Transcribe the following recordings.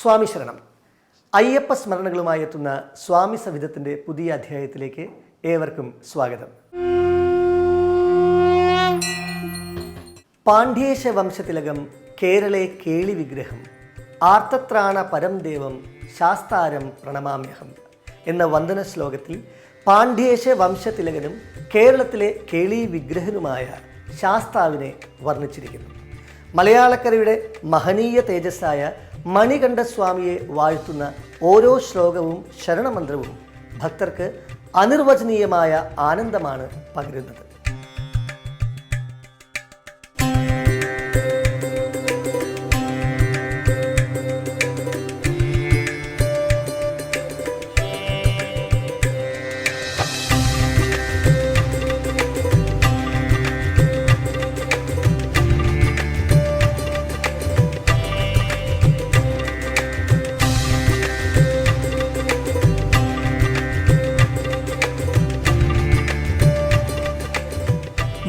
സ്വാമി ശരണം. അയ്യപ്പ സ്മരണകളുമായി എത്തുന്ന സ്വാമി സവിധത്തിൻ്റെ പുതിയ അധ്യായത്തിലേക്ക് ഏവർക്കും സ്വാഗതം. പാണ്ഡ്യേശ വംശതിലകം കേരളെ കേളി വിഗ്രഹം ആർത്തത്രാണ പരം ദേവം ശാസ്താരം പ്രണമാമ്യഹം എന്ന വന്ദന ശ്ലോകത്തിൽ പാണ്ഡ്യേശ വംശതിലകനും കേരളത്തിലെ കേളി വിഗ്രഹനുമായ ശാസ്താവിനെ വർണ്ണിച്ചിരിക്കുന്നു. മലയാളക്കരയുടെ മഹനീയ തേജസ്സായ മണികണ്ഠസ്വാമിയെ വാഴ്ത്തുന്ന ഓരോ ശ്ലോകവും ശരണമന്ത്രവും ഭക്തർക്ക് അനിർവചനീയമായ ആനന്ദമാണ് പകരുന്നത്.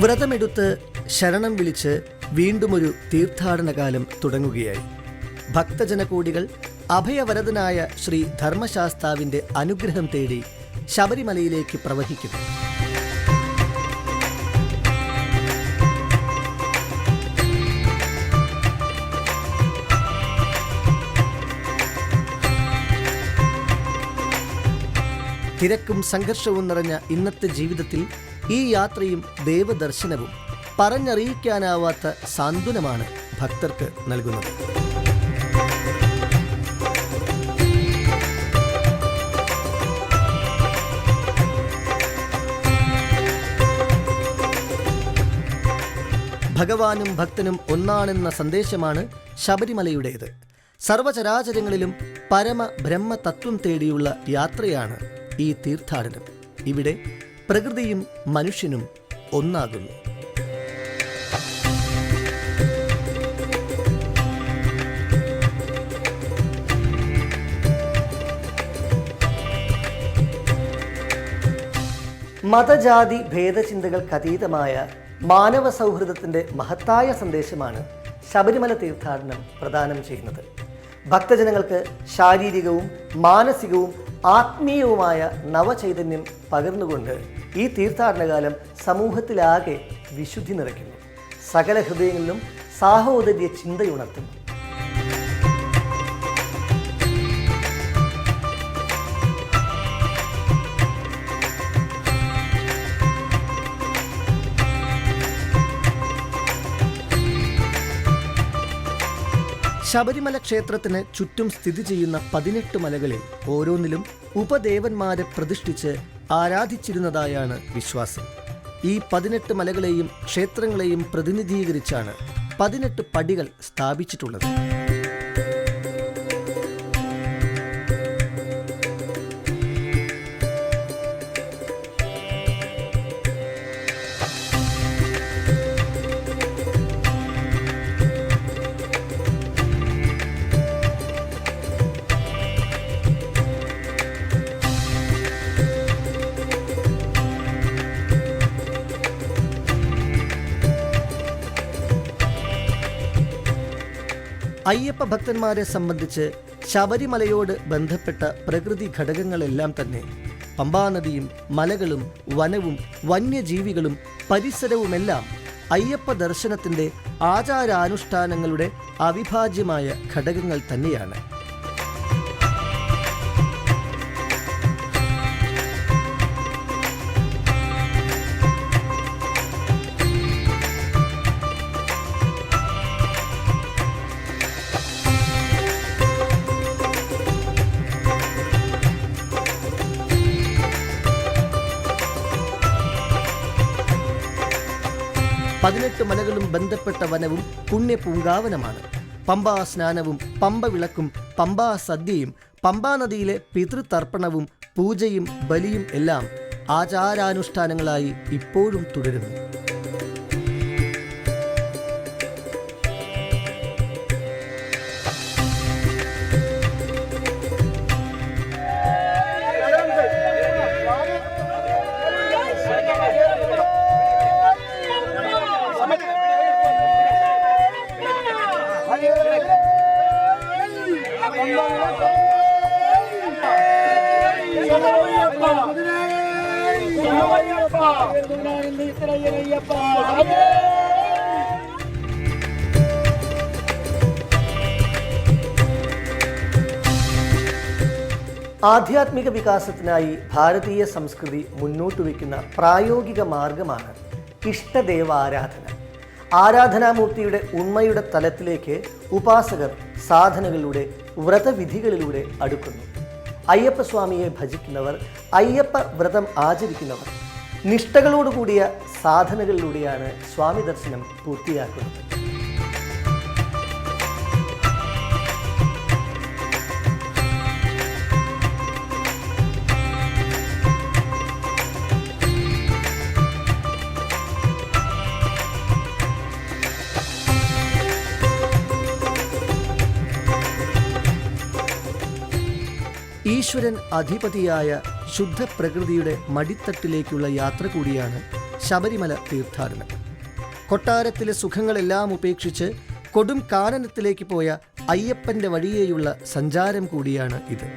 വ്രതമെടുത്ത് ശരണം വിളിച്ച് വീണ്ടുമൊരു തീർത്ഥാടനകാലം തുടങ്ങുകയായി. ഭക്തജനകോടികൾ അഭയവരദനായ ശ്രീ ധർമ്മശാസ്താവിൻ്റെ അനുഗ്രഹം തേടി ശബരിമലയിലേക്ക് പ്രവഹിക്കുന്നു. തിരക്കും സംഘർഷവും നിറഞ്ഞ ഇന്നത്തെ ജീവിതത്തിൽ ഈ യാത്രയും ദേവദർശനവും പറഞ്ഞറിയിക്കാനാവാത്ത സാന്ത്വനമാണ് ഭക്തർക്ക് നൽകുന്നത്. ഭഗവാനും ഭക്തനും ഒന്നാണെന്ന സന്ദേശമാണ് ശബരിമലയുടേത്. സർവചരാചരങ്ങളിലും പരമബ്രഹ്മതത്വം തേടിയുള്ള യാത്രയാണ് ഈ തീർത്ഥാടനം. ഇവിടെ പ്രകൃതിയും മനുഷ്യനും ഒന്നാകുന്നു. മതജാതി ഭേദചിന്തകൾക്കതീതമായ മാനവ സൗഹൃദത്തിൻ്റെ മഹത്തായ സന്ദേശമാണ് ശബരിമല തീർത്ഥാടനം പ്രദാനം ചെയ്യുന്നത്. ഭക്തജനങ്ങൾക്ക് ശാരീരികവും മാനസികവും ആത്മീയവുമായ നവചൈതന്യം പകർന്നുകൊണ്ട് ഈ തീർത്ഥാടനകാലം സമൂഹത്തിലാകെ വിശുദ്ധി നിറയ്ക്കുന്നു. സകല ഹൃദയങ്ങളിലും സാഹോദര്യ ചിന്തയുണർത്തുന്നു. ശബരിമല ക്ഷേത്രത്തിന് ചുറ്റും സ്ഥിതി ചെയ്യുന്ന 18 മലകളിൽ ഓരോന്നിലും ഉപദേവന്മാരെ പ്രതിഷ്ഠിച്ച് ആരാധിച്ചിരുന്നതായാണ് വിശ്വാസം. ഈ 18 മലകളെയും ക്ഷേത്രങ്ങളെയും പ്രതിനിധീകരിച്ചാണ് 18 പടികൾ സ്ഥാപിച്ചിട്ടുള്ളത്. അയ്യപ്പ ഭക്തന്മാരെ സംബന്ധിച്ച് ശബരിമലയോട് ബന്ധപ്പെട്ട പ്രകൃതി ഘടകങ്ങളെല്ലാം തന്നെ പമ്പാനദിയും മലകളും വനവും വന്യജീവികളും പരിസരവുമെല്ലാം അയ്യപ്പ ദർശനത്തിൻ്റെ ആചാരാനുഷ്ഠാനങ്ങളുടെ അവിഭാജ്യമായ ഘടകങ്ങൾ തന്നെയാണ്. പതിനെട്ട് മലകളും ബന്ധപ്പെട്ട വനവും പുണ്യപൂങ്കാവനമാണ്. പമ്പാ സ്നാനവും പമ്പ വിളക്കും പമ്പാ സദ്യയും പമ്പാനദിയിലെ പിതൃതർപ്പണവും പൂജയും ബലിയും എല്ലാം ആചാരാനുഷ്ഠാനങ്ങളായി ഇപ്പോഴും തുടരുന്നു. ആധ്യാത്മിക വികാസത്തിനായി ഭാരതീയ സംസ്കൃതി മുന്നോട്ട് വയ്ക്കുന്ന പ്രായോഗിക മാർഗമാണ് ഇഷ്ടദേവാരാധന. ആരാധനാമൂർത്തിയുടെ ഉണ്മയുടെ തലത്തിലേക്ക് ഉപാസകർ സാധനകളിലൂടെ, വ്രതവിധികളിലൂടെ അടുക്കുന്നു. അയ്യപ്പസ്വാമിയെ ഭജിക്കുന്നവർ, അയ്യപ്പ വ്രതം ആചരിക്കുന്നവർ നിഷ്ഠകളോടുകൂടിയ സാധനകളിലൂടെയാണ് സ്വാമി ദർശനം പൂർത്തിയാക്കുന്നത്. ഈശ്വരൻ അധിപതിയായ ശുദ്ധ പ്രകൃതിയുടെ മടിത്തട്ടിലേക്കുള്ള യാത്ര കൂടിയാണ് ശബരിമല തീർത്ഥാടനം. കൊട്ടാരത്തിലെ സുഖങ്ങളെല്ലാം ഉപേക്ഷിച്ച് കൊടും കാനനത്തിലേക്ക് പോയ അയ്യപ്പൻ്റെ വഴിയേയുള്ള സഞ്ചാരം കൂടിയാണ് ഇത്.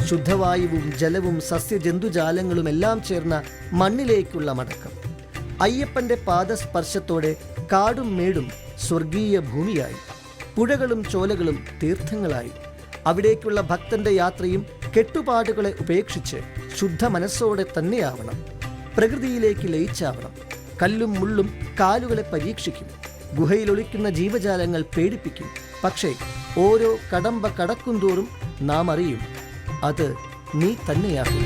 ശുദ്ധവായുവും ജലവും സസ്യജന്തുജാലങ്ങളും എല്ലാം ചേർന്ന മണ്ണിലേക്കുള്ള മടക്കം. അയ്യപ്പൻ്റെ പാദസ്പർശത്തോടെ കാടും മേടും സ്വർഗീയ ഭൂമിയായി, പുഴകളും ചോലകളും തീർത്ഥങ്ങളായി. അവിടേക്കുള്ള ഭക്തന്റെ യാത്രയും കെട്ടുപാടുകളെ ഉപേക്ഷിച്ച് ശുദ്ധ മനസ്സോടെ തന്നെയാവണം. പ്രകൃതിയിലേക്ക് ലയിച്ചാവണം. കല്ലും മുള്ളും കാലുകളെ പരീക്ഷിക്കും. ഗുഹയിലൊളിക്കുന്ന ജീവജാലങ്ങൾ പേടിപ്പിക്കും. പക്ഷേ ഓരോ കടമ്പ കടക്കുംതോറും നാം അറിയും, അത് നീ തന്നെയാകും.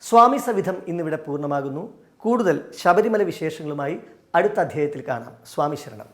സ്വാമി സവിധം ഇന്നിവിടെ പൂർണ്ണമാകുന്നു. കൂടുതൽ ശബരിമല വിശേഷങ്ങളുമായി അടുത്ത അധ്യായത്തിൽ കാണാം. സ്വാമി ശരണം.